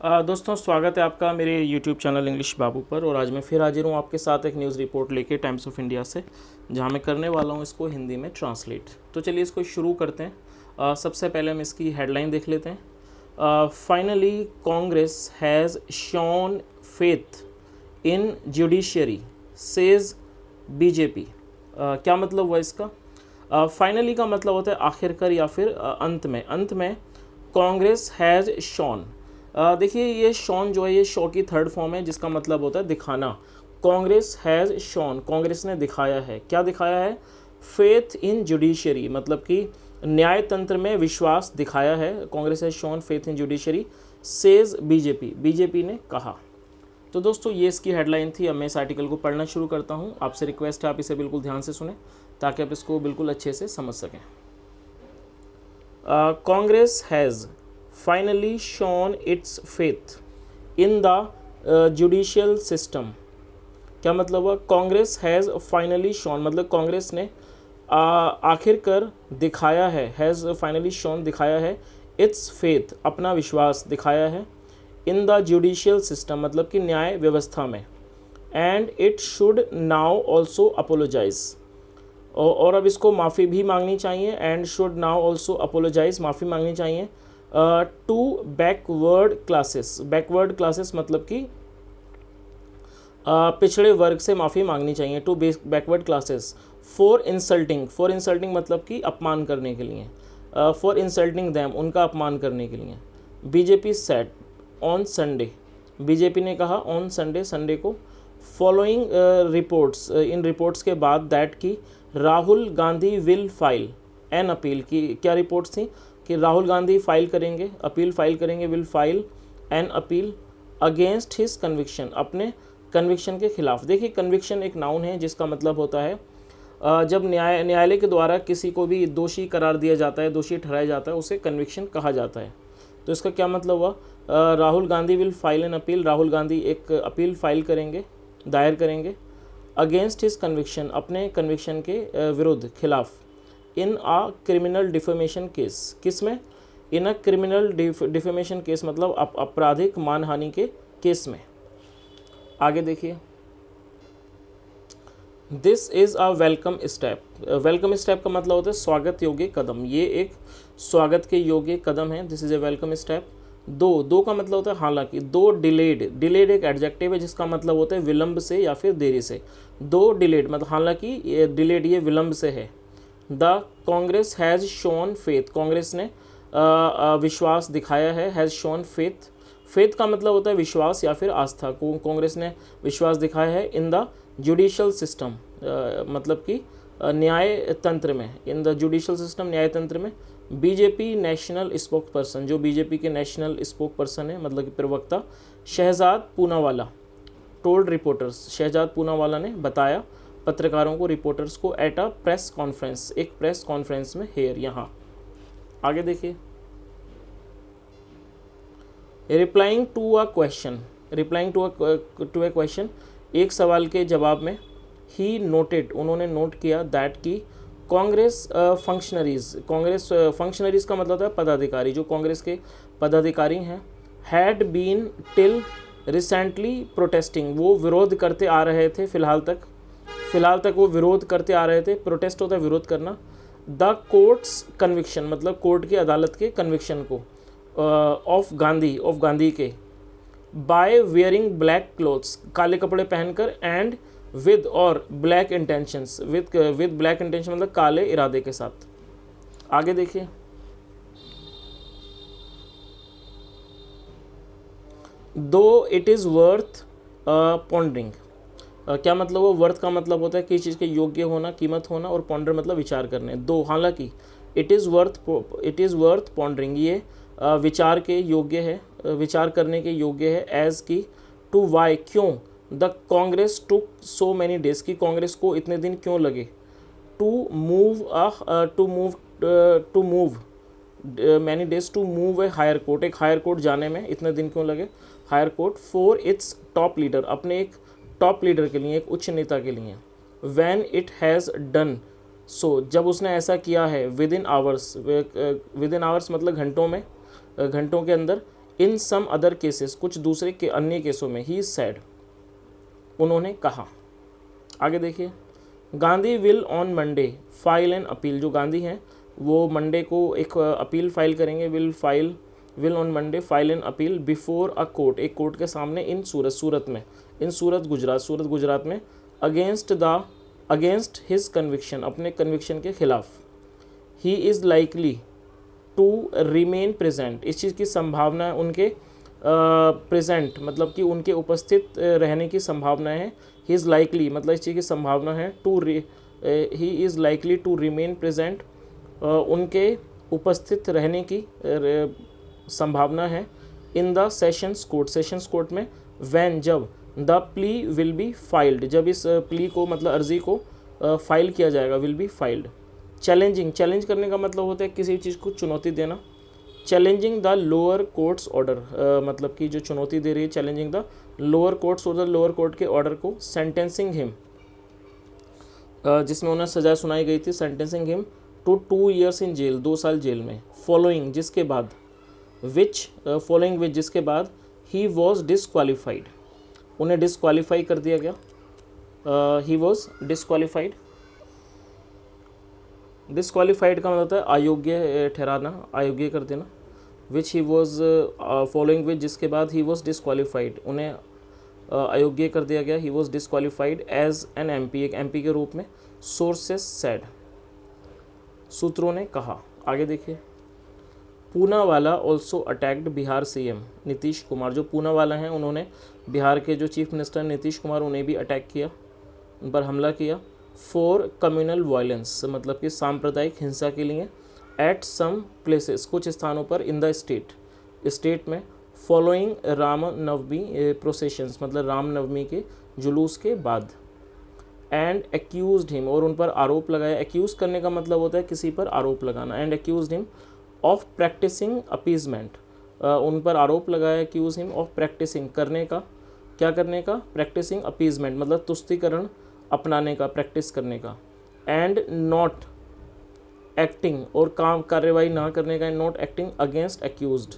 दोस्तों, स्वागत है आपका मेरे YouTube चैनल इंग्लिश बाबू पर। और आज मैं फिर हाजिर हूँ आपके साथ एक न्यूज़ रिपोर्ट लेके टाइम्स ऑफ इंडिया से, जहाँ मैं करने वाला हूँ इसको हिंदी में ट्रांसलेट। तो चलिए इसको शुरू करते हैं। सबसे पहले हम इसकी हेडलाइन देख लेते हैं। Finally Congress has shown faith in judiciary says BJP. क्या मतलब हुआ इसका? फाइनली का मतलब होता है आखिरकार या फिर अंत में कांग्रेस हैज़ शोन। देखिए, ये शॉन जो है ये शो की थर्ड फॉर्म है, जिसका मतलब होता है दिखाना। कांग्रेस हैज़ शोन, कांग्रेस ने दिखाया है। क्या दिखाया है? फेथ इन जुडिशरी, मतलब कि न्याय तंत्र में विश्वास दिखाया है। Congress has shown faith in judiciary says BJP, BJP ने कहा। तो दोस्तों, ये इसकी हेडलाइन थी। अब मैं इस आर्टिकल को पढ़ना शुरू करता हूँ। आपसे रिक्वेस्ट है आप इसे बिल्कुल ध्यान से सुने ताकि आप इसको बिल्कुल अच्छे से समझ सकें। Congress has finally shown its faith in the judicial system। क्या मतलब हुआ? कांग्रेस हैज़ फाइनली शोन, मतलब कांग्रेस ने आखिरकार दिखाया है। हैज़ फाइनली शोन, दिखाया है। इट्स फेथ, अपना विश्वास दिखाया है। इन द जुडिशियल सिस्टम, मतलब कि न्याय व्यवस्था में। And it should now also apologise, और अब इसको माफ़ी भी मांगनी चाहिए। And should now also apologise, माफ़ी मांगनी चाहिए to backward classes. Backward classes मतलब कि पिछड़े वर्ग से माफ़ी मांगनी चाहिए। To backward classes for insulting मतलब कि अपमान करने के लिए। फॉर इंसल्टिंग दैम, उनका अपमान करने के लिए। BJP said on Sunday, BJP ने कहा ऑन संडे, संडे को। फॉलोइंग रिपोर्ट्स, इन रिपोर्ट्स के बाद दैट की Rahul Gandhi will file an appeal की। क्या रिपोर्ट्स थी? कि राहुल गांधी फाइल करेंगे, अपील फाइल करेंगे, will file an appeal against his conviction, अपने कन्विक्शन के खिलाफ। देखिए, कन्विक्शन एक नाउन है जिसका मतलब होता है जब न्यायालय के द्वारा किसी को भी दोषी करार दिया जाता है, दोषी ठहराया जाता है, उसे कन्विक्शन कहा जाता है। तो इसका क्या मतलब हुआ? Rahul Gandhi will file an appeal, Rahul Gandhi एक अपील फाइल करेंगे, दायर करेंगे। अगेंस्ट हिज कन्विक्शन, अपने कन्विक्शन के विरुद्ध, खिलाफ। इन आ क्रिमिनल डिफेमेशन केस, किस में? इन अ क्रिमिनल डिफेमेशन केस, मतलब आपराधिक मानहानि के केस में। आगे देखिए, this is a welcome step. Welcome step का मतलब होता है स्वागत योग्य कदम। ये एक स्वागत के योग्य कदम है। This is a welcome step. दो का मतलब होता है हालांकि। दो डिलेड एक एडजेक्टिव है जिसका मतलब होता है विलंब से या फिर देरी से। दो डिलेड मतलब हालांकि, डिलेड ये विलंब से है। The Congress has shown faith, Congress ने विश्वास दिखाया है। हैज़ शोन फेथ, फेथ का मतलब होता है विश्वास या फिर आस्था को। कांग्रेस ने विश्वास दिखाया है इन द जुडिशियल सिस्टम, मतलब कि न्याय तंत्र में। इन द जुडिशियल सिस्टम, न्याय तंत्र में। बीजेपी नेशनल स्पोक पर्सन, जो बीजेपी के नेशनल स्पोक पर्सन है, मतलब कि प्रवक्ता शहजाद पूनावाला, टोल्ड रिपोर्टर्स, शहजाद पूनावाला ने बताया पत्रकारों को, रिपोर्टर्स को, एट अ प्रेस कॉन्फ्रेंस, एक प्रेस कॉन्फ्रेंस में, हेयर, यहाँ। आगे देखिए, replying to a question, replying to a question, एक सवाल के जवाब में। ही नोटेड, उन्होंने नोट किया। दैट की कांग्रेस फंक्शनरीज का मतलब है पदाधिकारी, जो कांग्रेस के पदाधिकारी हैं। Had been till recently protesting, वो विरोध करते आ रहे थे फिलहाल तक वो विरोध करते आ रहे थे। प्रोटेस्ट होता है विरोध करना। द कोर्ट्स कन्विक्शन, मतलब कोर्ट की अदालत के कन्विक्शन को, ऑफ गांधी के। बाय वेयरिंग ब्लैक क्लोथ्स, काले कपड़े पहनकर। एंड विद, और black intentions, with black intention मतलब काले इरादे के साथ। आगे देखिए, दो इट इज़ वर्थ पॉन्डरिंग। क्या मतलब वो? वर्थ का मतलब होता है किसी चीज़ के योग्य होना, कीमत होना, और पॉन्डर मतलब विचार करने। दो, हालांकि। इट इज़ वर्थ पॉन्डरिंग, ये विचार के योग्य है, विचार करने के योग्य है। एज की, टू वाई, क्यों। The Congress took so many days, की कांग्रेस को इतने दिन क्यों लगे। To move many days, to move a higher court, एक हायर कोर्ट जाने में इतने दिन क्यों लगे। Higher court for its top leader, अपने एक टॉप लीडर के लिए, एक उच्च नेता के लिए। When it has done so, जब उसने ऐसा किया है। विद इन आवर्स मतलब घंटों में, घंटों के अंदर। इन सम अदर केसेस, कुछ दूसरे के अन्य केसों में, ही सैड, उन्होंने कहा। आगे देखिए, Gandhi will on Monday file an appeal, जो गांधी हैं वो मंडे को एक अपील फाइल करेंगे, will on Monday file an appeal before a court, एक कोर्ट के सामने, इन सूरत में, इन सूरत गुजरात में, अगेंस्ट हिज कन्विक्शन, अपने कन्विक्शन के खिलाफ। He is likely to remain present, इस चीज़ की संभावना है, उनके प्रेजेंट मतलब कि उनके उपस्थित रहने की संभावना है। ही इज़ लाइकली मतलब इस चीज़ की संभावना है, he is likely to remain present, उनके उपस्थित रहने की संभावना है। इन द सेशंस कोर्ट में, वैन जब, the plea will be filed, जब इस प्ली को मतलब अर्जी को फाइल किया जाएगा, विल बी फाइल्ड। चैलेंज करने का मतलब होता है किसी चीज़ को चुनौती देना। Challenging the lower court's order, मतलब कि जो चुनौती दे रही है, challenging the lower court's order, lower court के ऑर्डर को। सेंटेंसिंग हिम, जिसमें उन्हें सजा सुनाई गई थी, sentencing him to 2 years in jail, 2 साल जेल में। फॉलोइंग जिसके बाद, फॉलोइंग विच जिसके बाद, ही वॉज डिसक्वालीफाइड, उन्हें डिसक्वालीफाई कर दिया गया। ही वॉज डिसक्वालीफाइड, डिसक्वालीफाइड का मतलब होता है अयोग्य ठहराना, अयोग्य कर देना। विच ही वॉज, फॉलोइंग विच जिसके बाद, ही वॉज डिसक्वालीफाइड, उन्हें अयोग्य कर दिया गया। He was disqualified as an MP, एक MP के रूप में। सोर्सेस सेड, सूत्रों ने कहा। आगे देखिए, Poonawalla also attacked Bihar CM Nitish Kumar, जो पूनावाला हैं उन्होंने बिहार के जो चीफ मिनिस्टर नीतीश कुमार, उन्हें भी अटैक किया, उन पर हमला किया। फॉर कम्युनल वायलेंस मतलब कि सांप्रदायिक हिंसा के लिए। एट सम प्लेसेस, कुछ स्थानों पर। इन द स्टेट में। फॉलोइंग रामनवमी प्रोसेशंस मतलब रामनवमी के जुलूस के बाद। एंड एक्यूज्ड हिम, और उन पर आरोप लगाया। एक्यूज करने का मतलब होता है किसी पर आरोप लगाना। And accused him of practising appeasement, उन पर आरोप लगाया, एक्यूज हिम ऑफ प्रैक्टिसिंग, करने का, क्या करने का, प्रैक्टिसिंग अपीजमेंट मतलब तुष्टिकरण अपनाने का, प्रैक्टिस करने का। एंड नॉट एक्टिंग, और काम कार्रवाई ना करने का। And not acting against accused,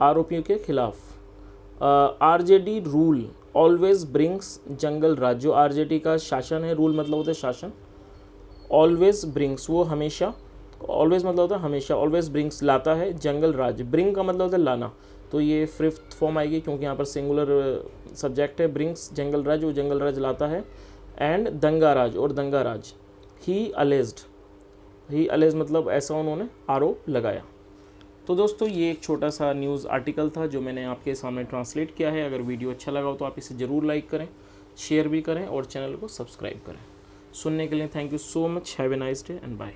आरोपियों के खिलाफ। RJD रूल ऑलवेज ब्रिंग्स जंगल राज, जो RJD का शासन है, रूल मतलब होता है शासन, ऑलवेज ब्रिंग्स वो हमेशा, ऑलवेज मतलब होता है हमेशा, ऑलवेज ब्रिंग्स लाता है, जंगल राज, ब्रिंग का मतलब होता है लाना, तो ये 5th फॉर्म आएगी क्योंकि यहाँ पर सिंगुलर सब्जेक्ट है। ब्रिंग्स जंगल राज, वो जंगल राज लाता है। एंड दंगा राज, और दंगा राज। ही अलेज्ड मतलब ऐसा उन्होंने आरोप लगाया। तो दोस्तों ये एक छोटा सा न्यूज़ आर्टिकल था जो मैंने आपके सामने ट्रांसलेट किया है। अगर वीडियो अच्छा लगा हो तो आप इसे ज़रूर लाइक करें, शेयर भी करें और चैनल को सब्सक्राइब करें। सुनने के लिए thank you so much. Have a nice day and bye.